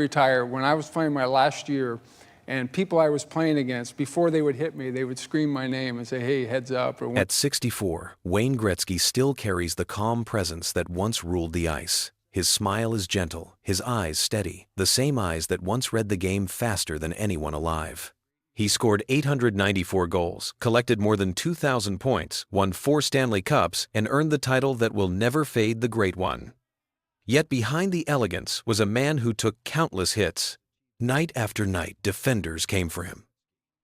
retire, when I was playing my last year, and people I was playing against, before they would hit me, they would scream my name and say, hey, heads up. At 64, Wayne Gretzky still carries the calm presence that once ruled the ice. His smile is gentle, his eyes steady, the same eyes that once read the game faster than anyone alive. He scored 894 goals, collected more than 2,000 points, won 4 Stanley Cups, and earned the title that will never fade, the Great One. Yet behind the elegance was a man who took countless hits. Night after night, defenders came for him.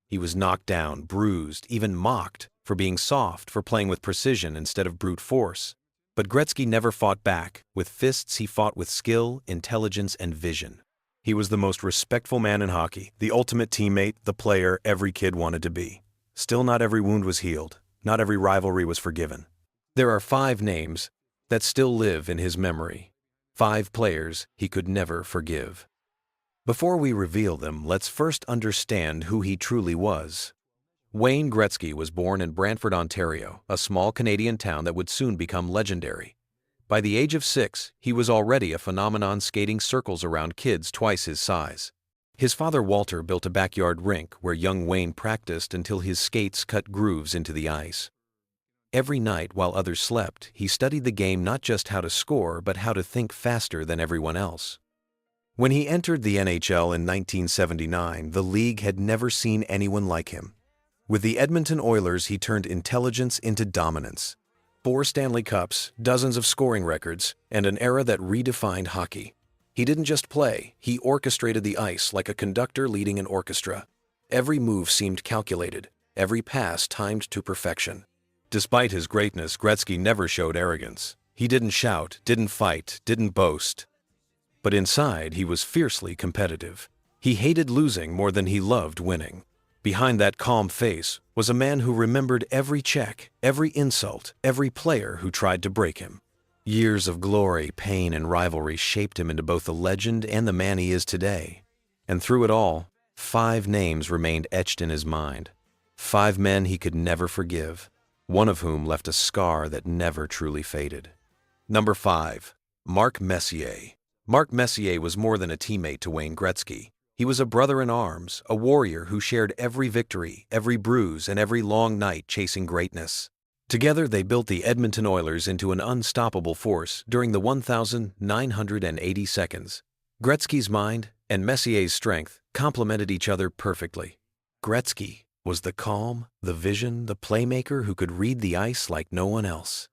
He was knocked down, bruised, even mocked for being soft, for playing with precision instead of brute force. But Gretzky never fought back. With fists, he fought with skill, intelligence, and vision. He was the most respectful man in hockey, the ultimate teammate, the player every kid wanted to be. Still, not every wound was healed. Not every rivalry was forgiven. There are 5 names that still live in his memory. 5 players he could never forgive. Before we reveal them, let's first understand who he truly was. Wayne Gretzky was born in Brantford, Ontario, a small Canadian town that would soon become legendary. By the age of 6, he was already a phenomenon, skating circles around kids twice his size. His father Walter built a backyard rink where young Wayne practiced until his skates cut grooves into the ice. Every night while others slept, he studied the game, not just how to score, but how to think faster than everyone else. When he entered the NHL in 1979, the league had never seen anyone like him. With the Edmonton Oilers, he turned intelligence into dominance. 4 Stanley Cups, dozens of scoring records, and an era that redefined hockey. He didn't just play, he orchestrated the ice like a conductor leading an orchestra. Every move seemed calculated, every pass timed to perfection. Despite his greatness, Gretzky never showed arrogance. He didn't shout, didn't fight, didn't boast. But inside, he was fiercely competitive. He hated losing more than he loved winning. Behind that calm face was a man who remembered every check, every insult, every player who tried to break him. Years of glory, pain, and rivalry shaped him into both the legend and the man he is today. And through it all, 5 names remained etched in his mind. 5 men he could never forgive, one of whom left a scar that never truly faded. Number 5. Mark Messier. Mark Messier was more than a teammate to Wayne Gretzky. He was a brother in arms, a warrior who shared every victory, every bruise, and every long night chasing greatness. Together, they built the Edmonton Oilers into an unstoppable force during the 1,980 seconds. Gretzky's mind and Messier's strength complemented each other perfectly. Gretzky was the calm, the vision, the playmaker who could read the ice like no one else.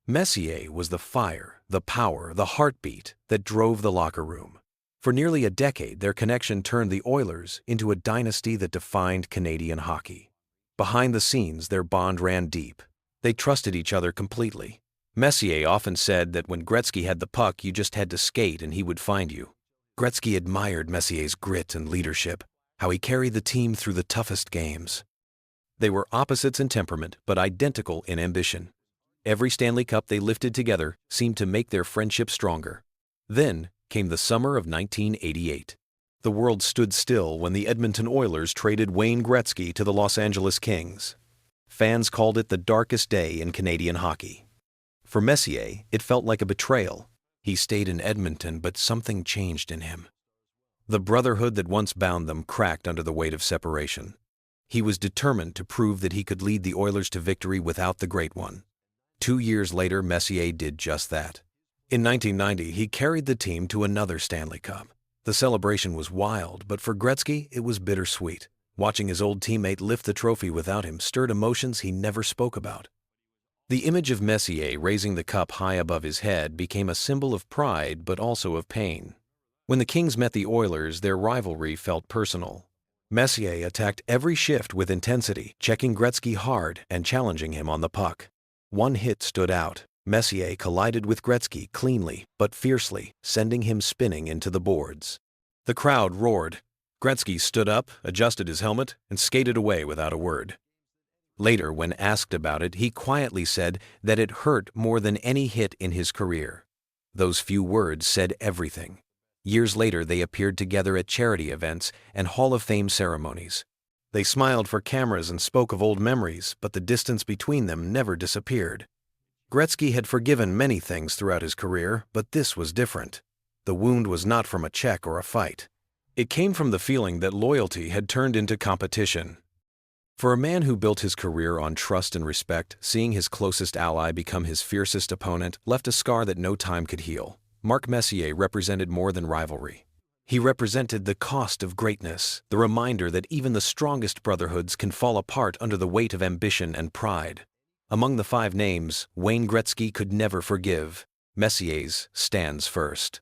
Messier was the fire, the power, the heartbeat that drove the locker room. For nearly a decade, their connection turned the Oilers into a dynasty that defined Canadian hockey. Behind the scenes, their bond ran deep. They trusted each other completely. Messier often said that when Gretzky had the puck, you just had to skate and he would find you. Gretzky admired Messier's grit and leadership, how he carried the team through the toughest games. They were opposites in temperament, but identical in ambition. Every Stanley Cup they lifted together seemed to make their friendship stronger. Then came the summer of 1988. The world stood still when the Edmonton Oilers traded Wayne Gretzky to the Los Angeles Kings. Fans called it the darkest day in Canadian hockey. For Messier, it felt like a betrayal. He stayed in Edmonton, but something changed in him. The brotherhood that once bound them cracked under the weight of separation. He was determined to prove that he could lead the Oilers to victory without the Great One. 2 years later, Messier did just that. In 1990, he carried the team to another Stanley Cup. The celebration was wild, but for Gretzky, it was bittersweet. Watching his old teammate lift the trophy without him stirred emotions he never spoke about. The image of Messier raising the cup high above his head became a symbol of pride, but also of pain. When the Kings met the Oilers, their rivalry felt personal. Messier attacked every shift with intensity, checking Gretzky hard and challenging him on the puck. One hit stood out. Messier collided with Gretzky cleanly but fiercely, sending him spinning into the boards. The crowd roared. Gretzky stood up, adjusted his helmet, and skated away without a word. Later, when asked about it, he quietly said that it hurt more than any hit in his career. Those few words said everything. Years later, they appeared together at charity events and Hall of Fame ceremonies. They smiled for cameras and spoke of old memories, but the distance between them never disappeared. Gretzky had forgiven many things throughout his career, but this was different. The wound was not from a check or a fight. It came from the feeling that loyalty had turned into competition. For a man who built his career on trust and respect, seeing his closest ally become his fiercest opponent left a scar that no time could heal. Marc Messier represented more than rivalry. He represented the cost of greatness, the reminder that even the strongest brotherhoods can fall apart under the weight of ambition and pride. Among the 5 names, Wayne Gretzky could never forgive. Messier's stands first.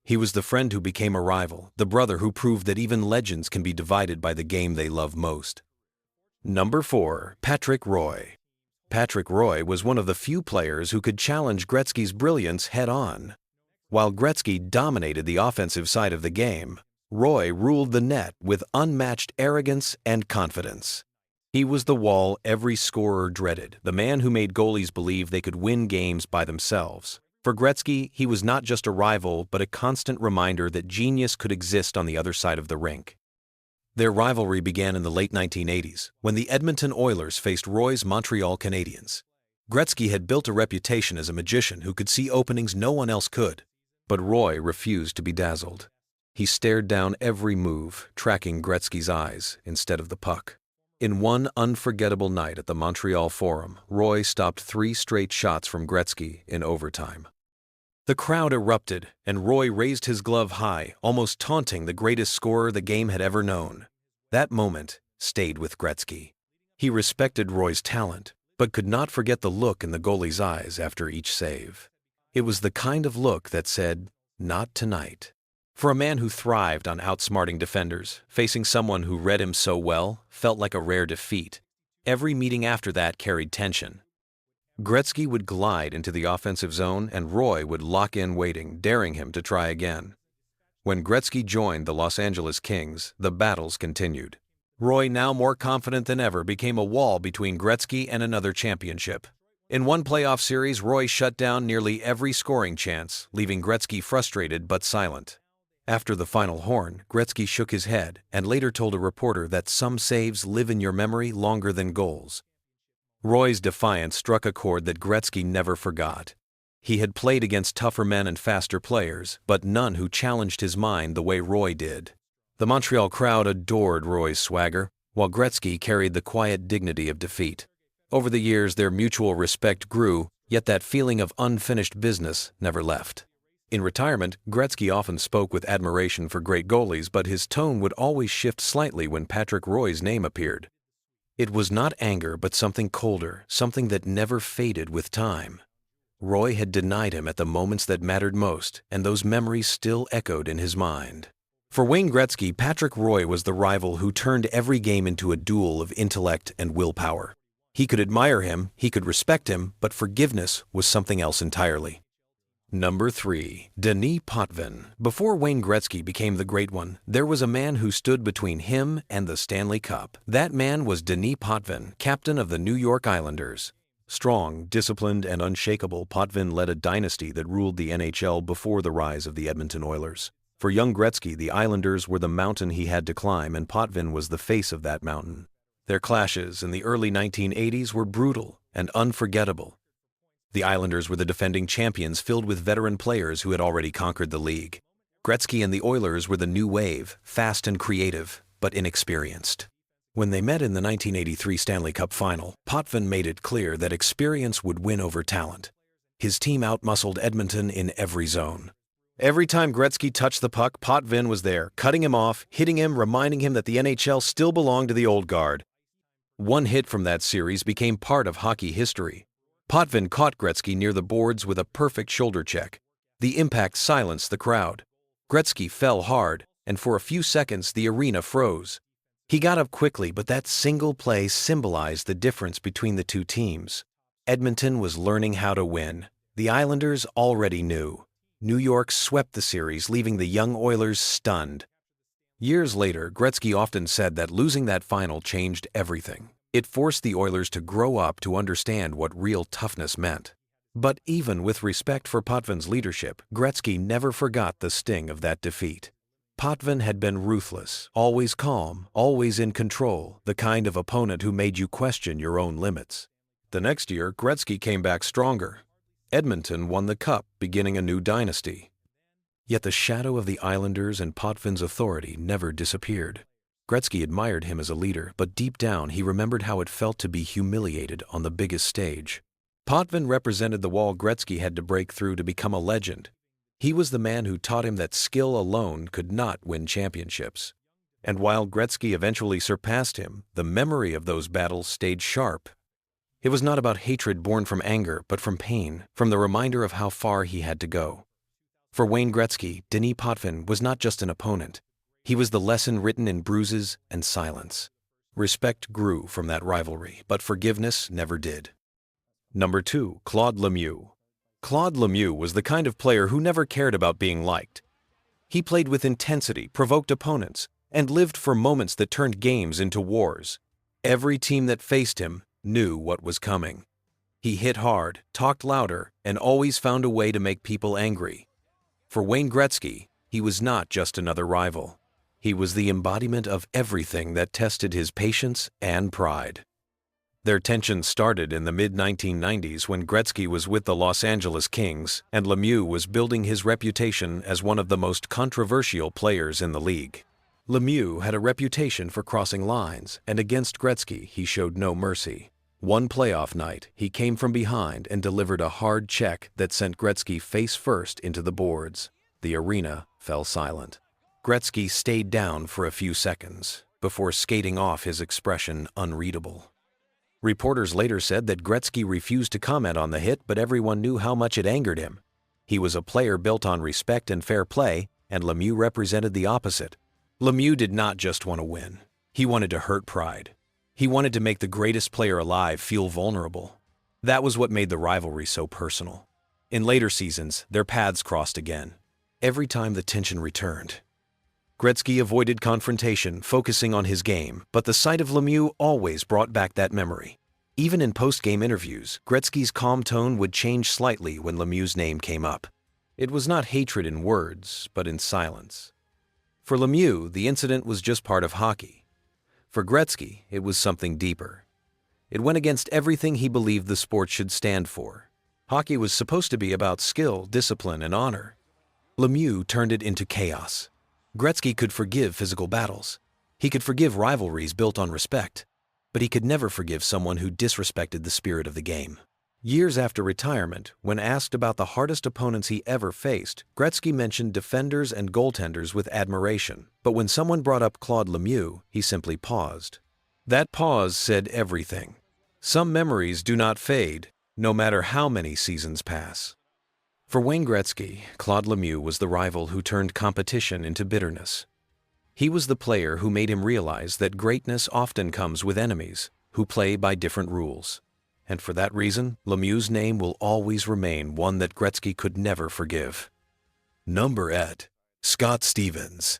He was the friend who became a rival, the brother who proved that even legends can be divided by the game they love most. Number 4. Patrick Roy. Patrick Roy was one of the few players who could challenge Gretzky's brilliance head-on. While Gretzky dominated the offensive side of the game, Roy ruled the net with unmatched arrogance and confidence. He was the wall every scorer dreaded, the man who made goalies believe they could win games by themselves. For Gretzky, he was not just a rival, but a constant reminder that genius could exist on the other side of the rink. Their rivalry began in the late 1980s, when the Edmonton Oilers faced Roy's Montreal Canadiens. Gretzky had built a reputation as a magician who could see openings no one else could. But Roy refused to be dazzled. He stared down every move, tracking Gretzky's eyes instead of the puck. In one unforgettable night at the Montreal Forum, Roy stopped 3 straight shots from Gretzky in overtime. The crowd erupted, and Roy raised his glove high, almost taunting the greatest scorer the game had ever known. That moment stayed with Gretzky. He respected Roy's talent, but could not forget the look in the goalie's eyes after each save. It was the kind of look that said, "Not tonight." For a man who thrived on outsmarting defenders, facing someone who read him so well felt like a rare defeat. Every meeting after that carried tension. Gretzky would glide into the offensive zone and Roy would lock in waiting, daring him to try again. When Gretzky joined the Los Angeles Kings, the battles continued. Roy, now more confident than ever, became a wall between Gretzky and another championship. In one playoff series, Roy shut down nearly every scoring chance, leaving Gretzky frustrated but silent. After the final horn, Gretzky shook his head and later told a reporter that some saves live in your memory longer than goals. Roy's defiance struck a chord that Gretzky never forgot. He had played against tougher men and faster players, but none who challenged his mind the way Roy did. The Montreal crowd adored Roy's swagger, while Gretzky carried the quiet dignity of defeat. Over the years, their mutual respect grew, yet that feeling of unfinished business never left. In retirement, Gretzky often spoke with admiration for great goalies, but his tone would always shift slightly when Patrick Roy's name appeared. It was not anger, but something colder, something that never faded with time. Roy had denied him at the moments that mattered most, and those memories still echoed in his mind. For Wayne Gretzky, Patrick Roy was the rival who turned every game into a duel of intellect and willpower. He could admire him, he could respect him, but forgiveness was something else entirely. Number 3. Denis Potvin. Before Wayne Gretzky became the great one, there was a man who stood between him and the Stanley Cup. That man was Denis Potvin, captain of the New York Islanders. Strong, disciplined, and unshakable, Potvin led a dynasty that ruled the NHL before the rise of the Edmonton Oilers. For young Gretzky, the Islanders were the mountain he had to climb, and Potvin was the face of that mountain. Their clashes in the early 1980s were brutal and unforgettable. The Islanders were the defending champions, filled with veteran players who had already conquered the league. Gretzky and the Oilers were the new wave, fast and creative, but inexperienced. When they met in the 1983 Stanley Cup Final, Potvin made it clear that experience would win over talent. His team outmuscled Edmonton in every zone. Every time Gretzky touched the puck, Potvin was there, cutting him off, hitting him, reminding him that the NHL still belonged to the old guard. One hit from that series became part of hockey history. Potvin caught Gretzky near the boards with a perfect shoulder check. The impact silenced the crowd. Gretzky fell hard, and for a few seconds the arena froze. He got up quickly, but that single play symbolized the difference between the two teams. Edmonton was learning how to win. The Islanders already knew. New York swept the series, leaving the young Oilers stunned. Years later, Gretzky often said that losing that final changed everything. It forced the Oilers to grow up to understand what real toughness meant. But even with respect for Potvin's leadership, Gretzky never forgot the sting of that defeat. Potvin had been ruthless, always calm, always in control, the kind of opponent who made you question your own limits. The next year, Gretzky came back stronger. Edmonton won the Cup, beginning a new dynasty. Yet the shadow of the Islanders and Potvin's authority never disappeared. Gretzky admired him as a leader, but deep down he remembered how it felt to be humiliated on the biggest stage. Potvin represented the wall Gretzky had to break through to become a legend. He was the man who taught him that skill alone could not win championships. And while Gretzky eventually surpassed him, the memory of those battles stayed sharp. It was not about hatred born from anger, but from pain, from the reminder of how far he had to go. For Wayne Gretzky, Denis Potvin was not just an opponent. He was the lesson written in bruises and silence. Respect grew from that rivalry, but forgiveness never did. Number 2, Claude Lemieux. Claude Lemieux was the kind of player who never cared about being liked. He played with intensity, provoked opponents, and lived for moments that turned games into wars. Every team that faced him knew what was coming. He hit hard, talked louder, and always found a way to make people angry. For Wayne Gretzky, he was not just another rival. He was the embodiment of everything that tested his patience and pride. Their tension started in the mid-1990s when Gretzky was with the Los Angeles Kings and Lemieux was building his reputation as one of the most controversial players in the league. Lemieux had a reputation for crossing lines, and against Gretzky he showed no mercy. One playoff night, he came from behind and delivered a hard check that sent Gretzky face first into the boards. The arena fell silent. Gretzky stayed down for a few seconds before skating off, his expression unreadable. Reporters later said that Gretzky refused to comment on the hit, but everyone knew how much it angered him. He was a player built on respect and fair play, and Lemieux represented the opposite. Lemieux did not just want to win. He wanted to hurt pride. He wanted to make the greatest player alive feel vulnerable. That was what made the rivalry so personal. In later seasons, their paths crossed again. Every time the tension returned, Gretzky avoided confrontation, focusing on his game, but the sight of Lemieux always brought back that memory. Even in post-game interviews, Gretzky's calm tone would change slightly when Lemieux's name came up. It was not hatred in words, but in silence. For Lemieux, the incident was just part of hockey. For Gretzky, it was something deeper. It went against everything he believed the sport should stand for. Hockey was supposed to be about skill, discipline, and honor. Lemieux turned it into chaos. Gretzky could forgive physical battles. He could forgive rivalries built on respect. But he could never forgive someone who disrespected the spirit of the game. Years after retirement, when asked about the hardest opponents he ever faced, Gretzky mentioned defenders and goaltenders with admiration. But when someone brought up Claude Lemieux, he simply paused. That pause said everything. Some memories do not fade, no matter how many seasons pass. For Wayne Gretzky, Claude Lemieux was the rival who turned competition into bitterness. He was the player who made him realize that greatness often comes with enemies who play by different rules. And for that reason, Lemieux's name will always remain one that Gretzky could never forgive. Number 8. Scott Stevens.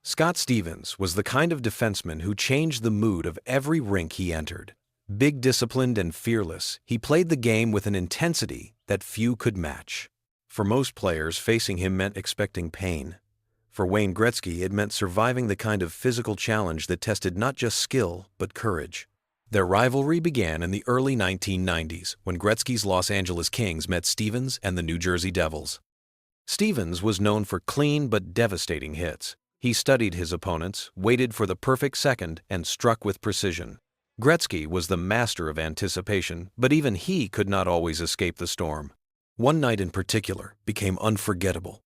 Scott Stevens was the kind of defenseman who changed the mood of every rink he entered. Big, disciplined, and fearless, he played the game with an intensity that few could match. For most players, facing him meant expecting pain. For Wayne Gretzky, it meant surviving the kind of physical challenge that tested not just skill, but courage. Their rivalry began in the early 1990s when Gretzky's Los Angeles Kings met Stevens and the New Jersey Devils. Stevens was known for clean but devastating hits. He studied his opponents, waited for the perfect second, and struck with precision. Gretzky was the master of anticipation, but even he could not always escape the storm. One night in particular became unforgettable.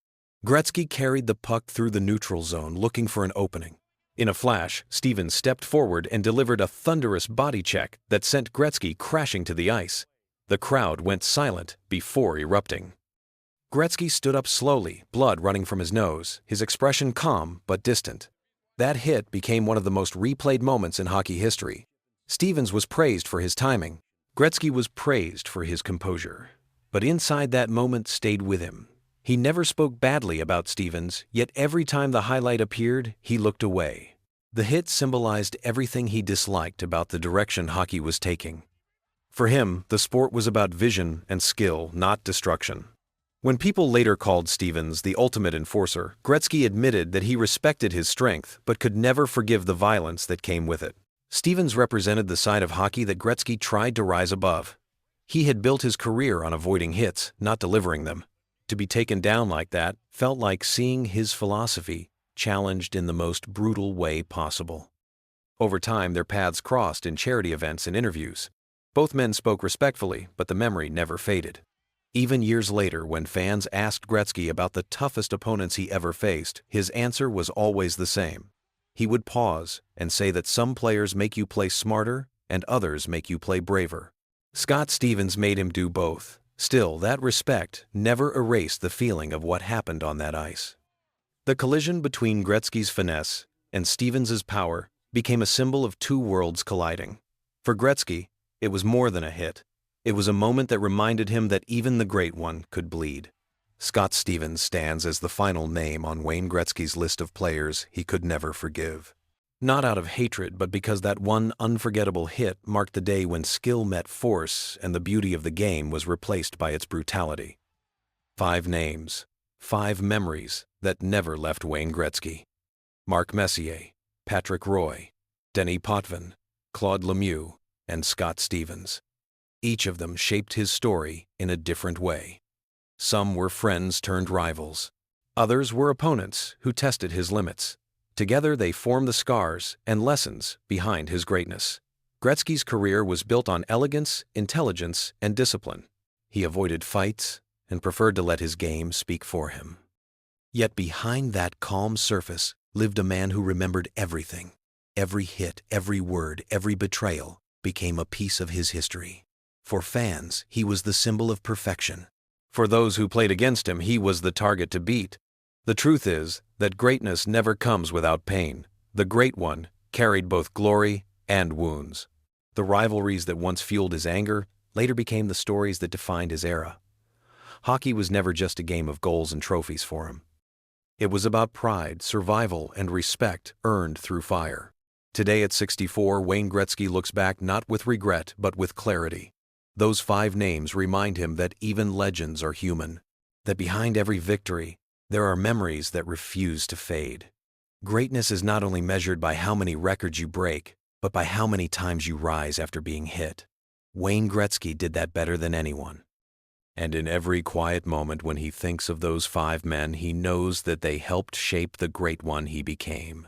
Gretzky carried the puck through the neutral zone looking for an opening. In a flash, Stevens stepped forward and delivered a thunderous body check that sent Gretzky crashing to the ice. The crowd went silent before erupting. Gretzky stood up slowly, blood running from his nose, his expression calm but distant. That hit became one of the most replayed moments in hockey history. Stevens was praised for his timing. Gretzky was praised for his composure. But inside that moment stayed with him. He never spoke badly about Stevens, yet every time the highlight appeared, he looked away. The hit symbolized everything he disliked about the direction hockey was taking. For him, the sport was about vision and skill, not destruction. When people later called Stevens the ultimate enforcer, Gretzky admitted that he respected his strength, but could never forgive the violence that came with it. Stevens represented the side of hockey that Gretzky tried to rise above. He had built his career on avoiding hits, not delivering them. To be taken down like that felt like seeing his philosophy challenged in the most brutal way possible. Over time, their paths crossed in charity events and interviews. Both men spoke respectfully, but the memory never faded. Even years later, when fans asked Gretzky about the toughest opponents he ever faced, his answer was always the same. He would pause and say that some players make you play smarter and others make you play braver. Scott Stevens made him do both. Still, that respect never erased the feeling of what happened on that ice. The collision between Gretzky's finesse and Stevens's power became a symbol of two worlds colliding. For Gretzky, it was more than a hit. It was a moment that reminded him that even the great one could bleed. Scott Stevens stands as the final name on Wayne Gretzky's list of players he could never forgive. Not out of hatred, but because that one unforgettable hit marked the day when skill met force and the beauty of the game was replaced by its brutality. 5 names, 5 memories that never left Wayne Gretzky. Mark Messier, Patrick Roy, Denis Potvin, Claude Lemieux, and Scott Stevens. Each of them shaped his story in a different way. Some were friends turned rivals. Others were opponents who tested his limits. Together they formed the scars and lessons behind his greatness. Gretzky's career was built on elegance, intelligence, and discipline. He avoided fights and preferred to let his game speak for him. Yet behind that calm surface lived a man who remembered everything. Every hit, every word, every betrayal became a piece of his history. For fans, he was the symbol of perfection. For those who played against him, he was the target to beat. The truth is that greatness never comes without pain. The great one carried both glory and wounds. The rivalries that once fueled his anger later became the stories that defined his era. Hockey was never just a game of goals and trophies for him. It was about pride, survival, and respect earned through fire. Today at 64, Wayne Gretzky looks back not with regret but with clarity. Those 5 names remind him that even legends are human, that behind every victory, there are memories that refuse to fade. Greatness is not only measured by how many records you break, but by how many times you rise after being hit. Wayne Gretzky did that better than anyone. And in every quiet moment when he thinks of those 5 men, he knows that they helped shape the great one he became.